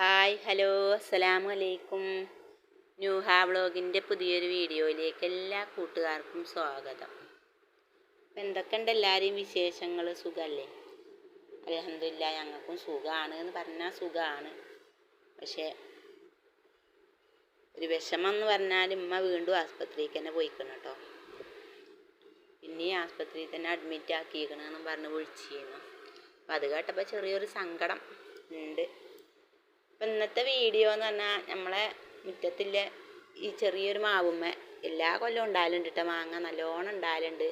Hi hello അസ്സലാമു അലൈക്കും. ന്യൂഹ വ്ളോഗിൻ്റെ പുതിയൊരു വീഡിയോയിലേക്ക് എല്ലാ കൂട്ടുകാർക്കും സ്വാഗതം. അപ്പം എന്തൊക്കെയുണ്ട് എല്ലാവരെയും വിശേഷങ്ങൾ? സുഖമല്ലേ? അൽഹംദുലില്ലാ, ഞങ്ങൾക്കും സുഖമാണ് എന്ന് പറഞ്ഞാൽ സുഖമാണ്. പക്ഷേ ഒരു വിഷമം എന്ന് പറഞ്ഞാൽ ഉമ്മ വീണ്ടും ആസ്പത്രിക്ക് തന്നെ പോയിക്കണം കേട്ടോ. പിന്നെ ആസ്പത്രിയിൽ തന്നെ അഡ്മിറ്റ് ആക്കിയിരിക്കണമെന്നും പറഞ്ഞ് വിളിച്ചിരുന്നു. അപ്പം അത് കേട്ടപ്പോൾ ചെറിയൊരു സങ്കടം ഉണ്ട്. അപ്പം ഇന്നത്തെ വീഡിയോ എന്ന് പറഞ്ഞാൽ നമ്മളെ മുറ്റത്തിലെ ഈ ചെറിയൊരു മാവുമ്മ എല്ലാ കൊല്ലവും ഉണ്ടാകലുണ്ട് കേട്ടോ. മാങ്ങ നല്ലോണം ഉണ്ടാകലുണ്ട്.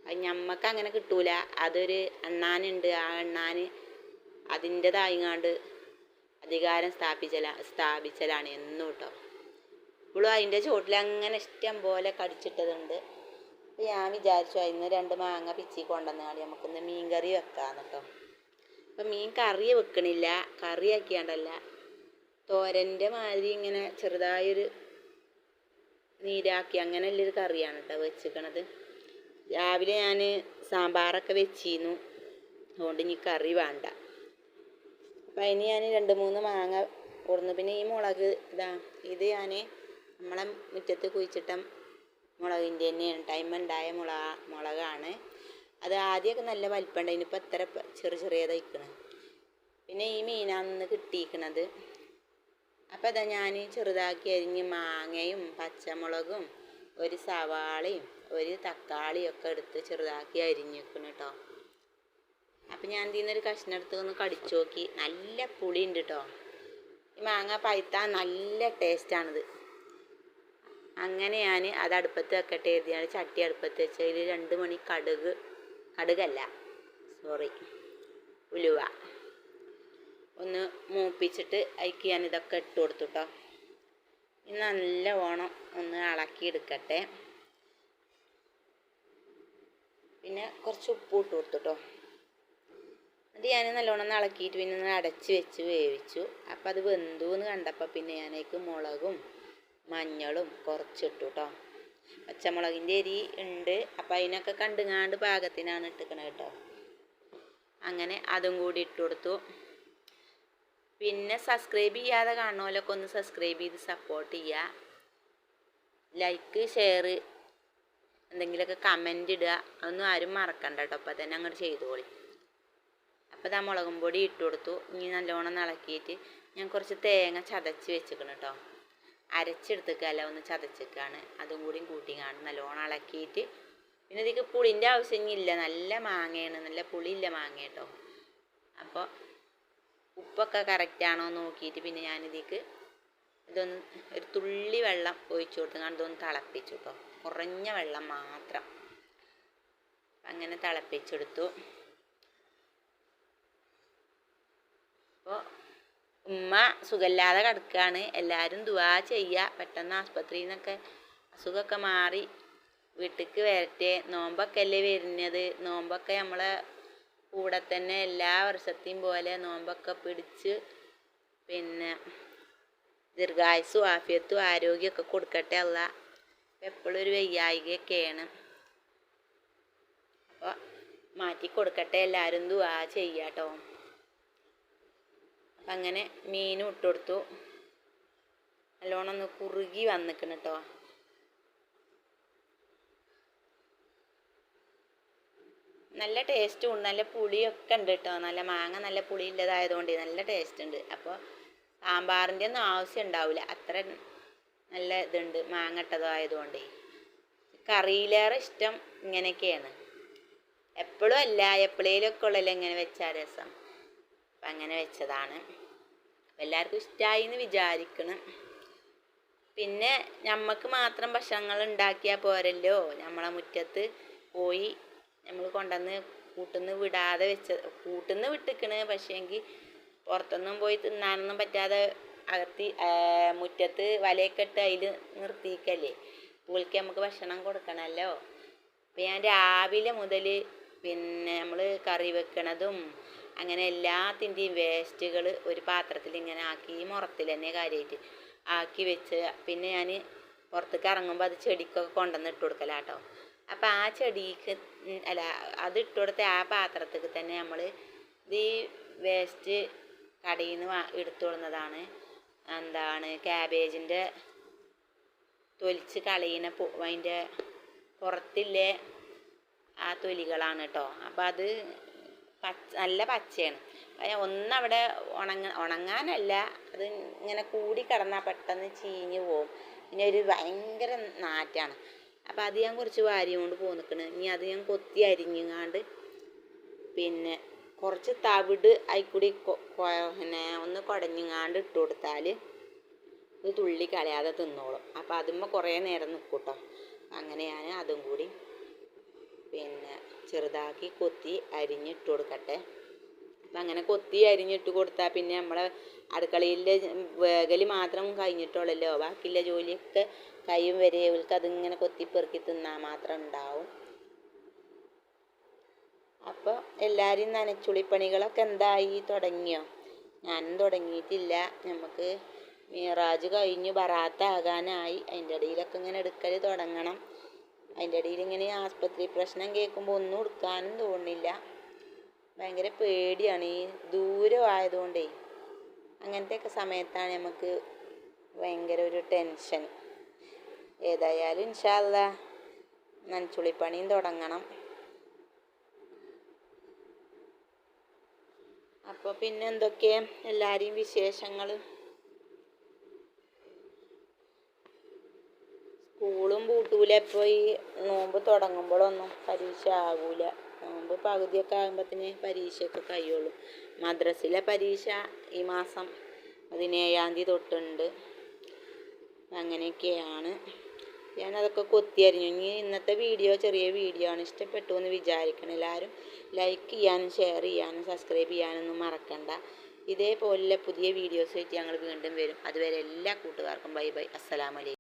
അത് ഞമ്മക്ക് അങ്ങനെ കിട്ടൂല. അതൊരു അണ്ണാനുണ്ട്. ആ അണ്ണാന് അതിൻ്റെതായിങ്ങാണ്ട് അധികാരം സ്ഥാപിച്ചലാണ് എന്നും കേട്ടോ. ഇപ്പോഴും അതിൻ്റെ ചോട്ടിൽ അങ്ങനെ ഇഷ്ടം പോലെ കടിച്ചിട്ടതുണ്ട്. അപ്പം ഞാൻ വിചാരിച്ചു അതിന് 2 മാങ്ങ പിച്ചി കൊണ്ടുവന്നാൽ നമുക്കിന്ന് മീൻ കറി വെക്കാമെന്ന് കേട്ടോ. അപ്പം മീൻ കറി വെക്കണില്ല, കറിയാക്കിയാണ്ടല്ല, തോരൻ്റെ മാതിരി ഇങ്ങനെ ചെറുതായൊരു നീരാക്കി അങ്ങനെയുള്ളൊരു കറിയാണ് കേട്ടോ വെച്ചിക്കണത്. രാവിലെ ഞാൻ സാമ്പാറൊക്കെ വെച്ചിരുന്നു, അതുകൊണ്ട് ഇനി കറി വേണ്ട. അപ്പം അതിന് ഞാൻ 2-3 മാങ്ങ കൊടുന്നു. പിന്നെ ഈ മുളക് ഇത് ഞാൻ നമ്മളെ മുറ്റത്ത് കുഴിച്ചിട്ട മുളകിൻ്റെ തന്നെയാണ്, ടൈമുണ്ടായ മുളകാണ്. അത് ആദ്യമൊക്കെ നല്ല വലിപ്പം ഉണ്ടായിരുന്നു, ഇപ്പം അത്ര ചെറിയതായിക്കണം. പിന്നെ ഈ മീനാണ് കിട്ടിയിരിക്കണത്. അപ്പം അതാ ഞാൻ ചെറുതാക്കി അരിഞ്ഞ് മാങ്ങയും പച്ചമുളകും ഒരു സവാളയും ഒരു തക്കാളിയും ഒക്കെ എടുത്ത് ചെറുതാക്കി അരിഞ്ഞിരിക്കണം കേട്ടോ. അപ്പം ഞാൻ ഇതിൽ നിന്നൊരു കഷ്ണം എടുത്ത് ഒന്ന് കടിച്ചു നോക്കി. നല്ല പുളി ഉണ്ട് കേട്ടോ. ഈ മാങ്ങ പഴുത്താൽ നല്ല ടേസ്റ്റാണിത്. അങ്ങനെ ഞാൻ അത് അടുപ്പത്ത് വെക്കട്ടെ എഴുതിയാണ് ചട്ടി അടുപ്പത്ത് വെച്ചതിൽ 2 മണി ഉലുവ ഒന്ന് മൂപ്പിച്ചിട്ട് അതിക്ക് ഞാൻ ഇതൊക്കെ ഇട്ട് കൊടുത്തു കേട്ടോ. ഇനി നല്ലവണ്ണം ഒന്ന് ഇളക്കി എടുക്കട്ടെ. പിന്നെ കുറച്ച് ഉപ്പ് ഇട്ട് കൊടുത്തു കേട്ടോ. അത് ഞാൻ നല്ലോണം ഒന്ന് ഇളക്കിയിട്ട് പിന്നെ ഒന്ന് അടച്ച് വെച്ച് വേവിച്ചു. അപ്പം അത് വെന്തു എന്ന് കണ്ടപ്പോൾ പിന്നെ ഞാനേക്ക് മുളകും മഞ്ഞളും കുറച്ചിട്ടു കേട്ടോ. പച്ചമുളകിൻ്റെ എരി ഉണ്ട്, അപ്പം അതിനൊക്കെ കണ്ടുങ്ങാണ്ട് പാകത്തിനാണ് ഇട്ടിക്കണത് കേട്ടോ. അങ്ങനെ അതും കൂടി ഇട്ട് കൊടുത്തു. പിന്നെ സബ്സ്ക്രൈബ് ചെയ്യാതെ കാണുന്നവരൊക്കെ ഒന്ന് സബ്സ്ക്രൈബ് ചെയ്ത് സപ്പോർട്ട് ചെയ്യുക. ലൈക്ക് ഷെയർ എന്തെങ്കിലുമൊക്കെ കമൻ്റ് ഇടുക, അതൊന്നും ആരും മറക്കണ്ട കേട്ടോ. അപ്പം തന്നെ അങ്ങോട്ട് ചെയ്തോളി. അപ്പോൾ ഇതാ മുളകും പൊടി ഇട്ട് കൊടുത്തു. ഇനി നല്ലോണം ഇളക്കിയിട്ട് ഞാൻ കുറച്ച് തേങ്ങ ചതച്ച് വെച്ചിക്കണം കേട്ടോ. അരച്ചെടുത്തേക്കല്ല, ഒന്ന് ചതച്ചേക്കാണ്. അതും കൂടി കൂട്ടിങ്ങാണ്ട് നല്ലോണം ഇളക്കിയിട്ട് പിന്നെ ഇതിക്ക് പുളിൻ്റെ ആവശ്യമില്ല. നല്ല മാങ്ങയാണ്, നല്ല പുളിയില്ല മാങ്ങ കേട്ടോ. അപ്പോൾ ഉപ്പൊക്കെ കറക്റ്റാണോ നോക്കിയിട്ട് പിന്നെ ഞാനിതിക്ക് ഇതൊന്ന് ഒരു തുള്ളി വെള്ളം ഒഴിച്ചു കൊടുത്തുകൊണ്ട് ഇതൊന്ന് തിളപ്പിച്ചു കേട്ടോ. കുറഞ്ഞ വെള്ളം മാത്രം. അങ്ങനെ തിളപ്പിച്ചെടുത്തു. അപ്പോൾ ഉമ്മ സുഖമില്ലാതെ കിടക്കുകയാണ്. എല്ലാവരും ദുആ ചെയ്യുക, പെട്ടെന്ന് ആസ്പത്രിയിൽ നിന്നൊക്കെ അസുഖമൊക്കെ മാറി വീട്ടിലേക്ക് വരട്ടെ. നോമ്പൊക്കെ അല്ലേ വരുന്നത്. നോമ്പൊക്കെ നമ്മളെ കൂടെ തന്നെ എല്ലാ വർഷത്തെയും പോലെ നോമ്പൊക്കെ പിടിച്ച് പിന്നെ ദീർഘായുസ്സും ആഫിയത്തും ആരോഗ്യമൊക്കെ കൊടുക്കട്ടെ അല്ലാഹ്. എപ്പോഴും ഒരു വയ്യായികയൊക്കെയാണ്. അപ്പോൾ മാറ്റി കൊടുക്കട്ടെ. എല്ലാവരും ദുആ ചെയ്യുക കേട്ടോ. അപ്പം അങ്ങനെ മീനും ഇട്ട് കൊടുത്തു. നല്ലോണം ഒന്ന് കുറുകി വന്നിക്കണം കേട്ടോ. നല്ല ടേസ്റ്റും ഉണ്ട്, നല്ല പുളിയൊക്കെ ഉണ്ട് കേട്ടോ. നല്ല മാങ്ങ നല്ല പുളി ഉള്ളതായതുകൊണ്ട് നല്ല ടേസ്റ്റ് ഉണ്ട്. അപ്പോൾ സാമ്പാറിൻ്റെ ഒന്നും ആവശ്യം ഉണ്ടാവില്ല, അത്ര നല്ല ഇതുണ്ട് മാങ്ങ ഇട്ടതായതുകൊണ്ട്. കറിയിലേറെ ഇഷ്ടം ഇങ്ങനെയൊക്കെയാണ്. എപ്പോഴും അല്ല, എപ്പോഴേലൊക്കെ ഉള്ളല്ലോ ഇങ്ങനെ വെച്ചാൽ രസം. അപ്പം അങ്ങനെ വെച്ചതാണ്. എല്ലാവർക്കും ഇഷ്ടമായി എന്ന് വിചാരിക്കണം. പിന്നെ നമുക്ക് മാത്രം ഭക്ഷണങ്ങൾ ഉണ്ടാക്കിയാൽ പോരല്ലോ. നമ്മളെ മുറ്റത്ത് പോയി നമ്മൾ കൊണ്ടുവന്ന് കൂട്ടുന്ന് വിടാതെ കൂട്ടുന്ന് വിട്ടിക്കണ്. പക്ഷേങ്കിൽ പുറത്തൊന്നും പോയി തിന്നാനൊന്നും പറ്റാതെ അകത്തി മുറ്റത്ത് വലയൊക്കെ ഇട്ട് അതിൽ നിർത്തിയിക്കല്ലേ. പുള്ളിക്ക് നമുക്ക് ഭക്ഷണം കൊടുക്കണമല്ലോ. അപ്പം ഞാൻ രാവിലെ മുതൽ പിന്നെ നമ്മൾ കറി വെക്കണതും അങ്ങനെ എല്ലാത്തിൻ്റെയും വേസ്റ്റുകൾ ഒരു പാത്രത്തിൽ ഇങ്ങനെ ആക്കി, ഈ മുറത്തിൽ തന്നെ കാര്യമായിട്ട് ആക്കി വെച്ച് പിന്നെ ഞാൻ പുറത്തേക്ക് ഇറങ്ങുമ്പോൾ അത് ചെടിക്കൊക്കെ കൊണ്ടുവന്ന് ഇട്ട് കൊടുക്കലാട്ടോ. അപ്പം ആ ചെടിക്ക് അത് ഇട്ട് കൊടുത്ത ആ പാത്രത്തിൽ തന്നെ നമ്മൾ ഈ വേസ്റ്റ് കടയിൽ നിന്ന് എടുത്തു കൊള്ളുന്നതാണ്. എന്താണ് ക്യാബേജിൻ്റെ തൊലിച്ച് കളയുന്ന അതിൻ്റെ പുറത്തില്ലേ ആ തൊലികളാണ് കേട്ടോ. അപ്പോൾ അത് നല്ല പച്ചയാണ്. ഒന്നവിടെ ഉണങ്ങാനല്ല, അത് ഇങ്ങനെ കൂടി കിടന്നാൽ പെട്ടെന്ന് ചീഞ്ഞ് പോവും. പിന്നെ ഒരു ഭയങ്കര നാറ്റാണ്. അപ്പോൾ അത് ഞാൻ കുറച്ച് വാരി കൊണ്ട് പോന്നിക്കണ്. ഇനി അത് ഞാൻ കൊത്തി അരിഞ്ഞങ്ങാണ്ട് പിന്നെ കുറച്ച് തവിട് അതിൽക്കൂടി പിന്നെ ഒന്ന് കുടഞ്ഞങ്ങാണ്ട് ഇട്ട് കൊടുത്താൽ ഇത് തുള്ളി കളയാതെ തിന്നോളും. അപ്പോൾ അതുമ്മ കുറേ നേരം നിൽക്കും കേട്ടോ. അങ്ങനെ ഞാൻ അതും കൂടി പിന്നെ ചെറുതാക്കി കൊത്തി അരിഞ്ഞിട്ട് കൊടുക്കട്ടെ. അപ്പം അങ്ങനെ കൊത്തി അരിഞ്ഞിട്ട് കൊടുത്താൽ പിന്നെ നമ്മളെ അടുക്കളയിലെ വേഗൽ മാത്രം കഴിഞ്ഞിട്ടുള്ളല്ലോ, ബാക്കിയുള്ള ജോലിയൊക്കെ കഴിയും വരെ ഇവർക്ക് അതിങ്ങനെ കൊത്തി പെറുക്കി തിന്നാൽ മാത്രം ഉണ്ടാവും. അപ്പോൾ എല്ലാവരും നനച്ചുളിപ്പണികളൊക്കെ എന്തായി, തുടങ്ങിയോ? ഞാനും തുടങ്ങിയിട്ടില്ല. നമുക്ക് മീറാജ് കഴിഞ്ഞു ബറാത്താകാനായി. അതിൻ്റെ ഇടയിലൊക്കെ ഇങ്ങനെ എടുക്കൽ തുടങ്ങണം. അതിൻ്റെ ഇടയിൽ ഇങ്ങനെ ആസ്പത്രി പ്രശ്നം കേൾക്കുമ്പോൾ ഒന്നും എടുക്കാനും തോന്നുന്നില്ല. ഭയങ്കര പേടിയാണ് ഈ ദൂരം ആയതുകൊണ്ടേ. അങ്ങനത്തെയൊക്കെ സമയത്താണ് നമുക്ക് ഭയങ്കര ഒരു ടെൻഷൻ. ഏതായാലും ഇൻഷാ അല്ലാ നനച്ചുളിപ്പണിയും തുടങ്ങണം. അപ്പോൾ പിന്നെ എന്തൊക്കെ എല്ലാവരെയും വിശേഷങ്ങൾ? സ്കൂളും പൂട്ടൂല. ഇപ്പോൾ ഈ നോമ്പ് തുടങ്ങുമ്പോഴൊന്നും പരീക്ഷ ആകൂല. നോമ്പ് പകുതിയൊക്കെ ആകുമ്പോഴത്തേന് പരീക്ഷയൊക്കെ കഴിയുള്ളൂ. മദ്രസിലെ പരീക്ഷ ഈ മാസം 17-ാം തീയതി തൊട്ടുണ്ട്. അങ്ങനെയൊക്കെയാണ്. ഞാനതൊക്കെ കൊത്തിയരിഞ്ഞു. ഇനി ഇന്നത്തെ വീഡിയോ ചെറിയ വീഡിയോ ആണ്. ഇഷ്ടപ്പെട്ടു എന്ന് വിചാരിക്കണം. എല്ലാവരും ലൈക്ക് ചെയ്യാനും ഷെയർ ചെയ്യാനും സബ്സ്ക്രൈബ് ചെയ്യാനൊന്നും മറക്കണ്ട. ഇതേപോലുള്ള പുതിയ വീഡിയോസ് ആയിട്ട് ഞങ്ങൾ വീണ്ടും വരും. അതുവരെ എല്ലാ കൂട്ടുകാർക്കും ബൈ ബൈ. അസ്സലാമു അലൈക്കും.